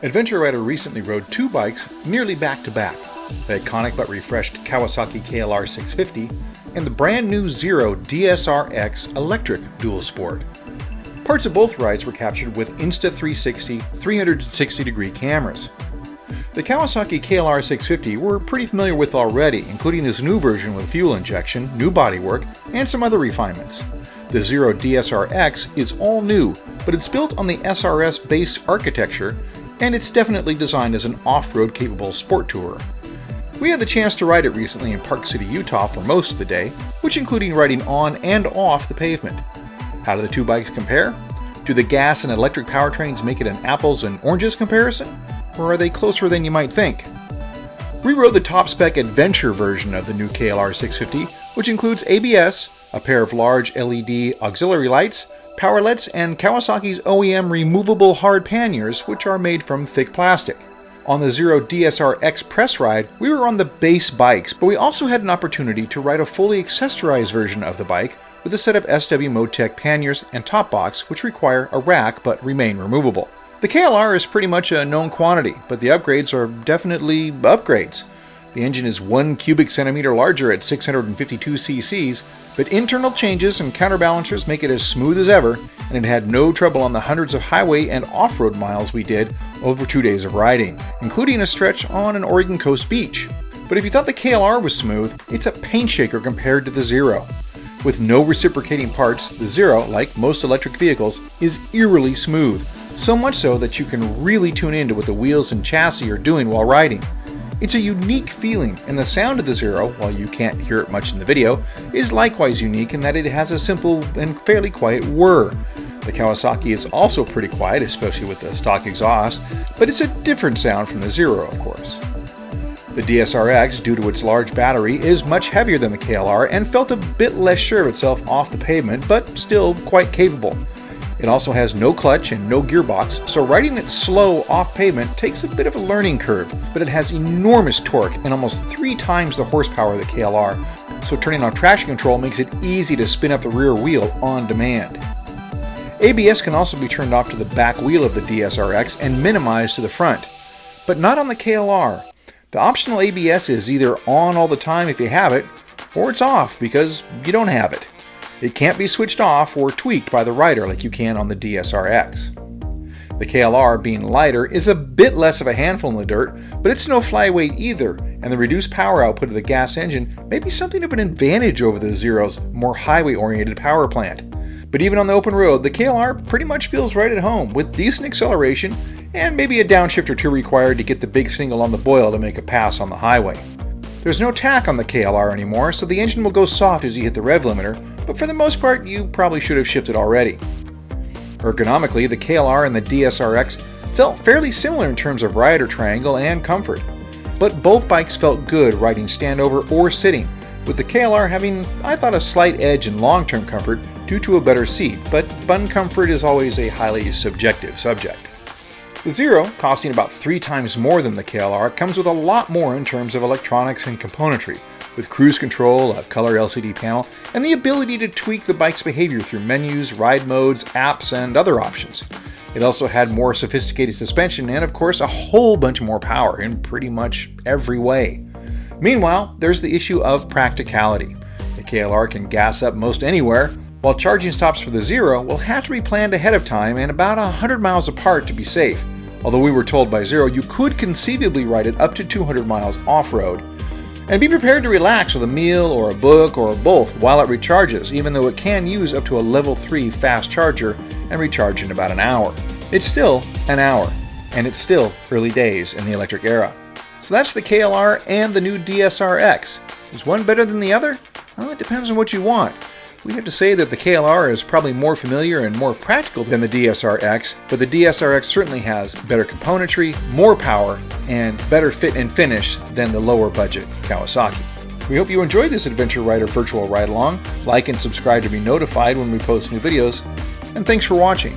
Adventure Rider recently rode two bikes nearly back-to-back, the iconic but refreshed Kawasaki KLR650 and the brand new Zero DSR electric dual sport. Parts of both rides were captured with Insta360 360-degree cameras. The Kawasaki KLR650 we're pretty familiar with already, including this new version with fuel injection, new bodywork, and some other refinements. The Zero DSR is all new, but it's built on the SRS-based architecture, and it's definitely designed as an off-road capable sport tourer. We had the chance to ride it recently in Park City, Utah for most of the day, which including riding on and off the pavement. How do the two bikes compare? Do the gas and electric powertrains make it an apples and oranges comparison? Or are they closer than you might think? We rode the top-spec adventure version of the new KLR650, which includes ABS, a pair of large LED auxiliary lights, powerlets, and Kawasaki's OEM removable hard panniers, which are made from thick plastic. On the Zero DSR press ride, we were on the base bikes, but we also had an opportunity to ride a fully accessorized version of the bike with a set of SW Motec panniers and top box, which require a rack but remain removable. The KLR is pretty much a known quantity, but the upgrades are definitely upgrades. The engine is 1 cubic centimeter larger at 652 cc's, but internal changes and counterbalancers make it as smooth as ever, and it had no trouble on the hundreds of highway and off-road miles we did over 2 days of riding, including a stretch on an Oregon coast beach. But if you thought the KLR was smooth, it's a paint shaker compared to the Zero. With no reciprocating parts, the Zero, like most electric vehicles, is eerily smooth, so much so that you can really tune into what the wheels and chassis are doing while riding. It's a unique feeling, and the sound of the Zero, while you can't hear it much in the video, is likewise unique in that it has a simple and fairly quiet whir. The Kawasaki is also pretty quiet, especially with the stock exhaust, but it's a different sound from the Zero, of course. The DSR, due to its large battery, is much heavier than the KLR and felt a bit less sure of itself off the pavement, but still quite capable. It also has no clutch and no gearbox, so riding it slow off pavement takes a bit of a learning curve, but it has enormous torque and almost 3 times the horsepower of the KLR, so turning on traction control makes it easy to spin up the rear wheel on demand. ABS can also be turned off to the back wheel of the DSR and minimized to the front, but not on the KLR. The optional ABS is either on all the time if you have it, or it's off because you don't have it. It can't be switched off or tweaked by the rider like you can on the DSR. The KLR, being lighter, is a bit less of a handful in the dirt, but it's no flyweight either, and the reduced power output of the gas engine may be something of an advantage over the Zero's more highway-oriented power plant. But even on the open road, the KLR pretty much feels right at home, with decent acceleration and maybe a downshift or two required to get the big single on the boil to make a pass on the highway. There's no tack on the KLR anymore, so the engine will go soft as you hit the rev limiter, but for the most part you probably should have shifted already. Ergonomically, the KLR and the DSR felt fairly similar in terms of rider triangle and comfort, but both bikes felt good riding standover or sitting, with the KLR having, I thought, a slight edge in long-term comfort due to a better seat, but bun comfort is always a highly subjective subject. The Zero, costing about 3 times more than the KLR, comes with a lot more in terms of electronics and componentry, with cruise control, a color LCD panel, and the ability to tweak the bike's behavior through menus, ride modes, apps, and other options. It also had more sophisticated suspension and, of course, a whole bunch more power in pretty much every way. Meanwhile, there's the issue of practicality. The KLR can gas up most anywhere, while charging stops for the Zero will have to be planned ahead of time and about 100 miles apart to be safe. Although we were told by Zero you could conceivably ride it up to 200 miles off-road. And be prepared to relax with a meal or a book or both while it recharges, even though it can use up to a level 3 fast charger and recharge in about an hour. It's still an hour, and it's still early days in the electric era. So that's the KLR and the new DSR. Is one better than the other? Well, it depends on what you want. We have to say that the KLR is probably more familiar and more practical than the DSR, but the DSR certainly has better componentry, more power, and better fit and finish than the lower budget Kawasaki. We hope you enjoyed this Adventure Rider virtual ride along. Like and subscribe to be notified when we post new videos, and thanks for watching.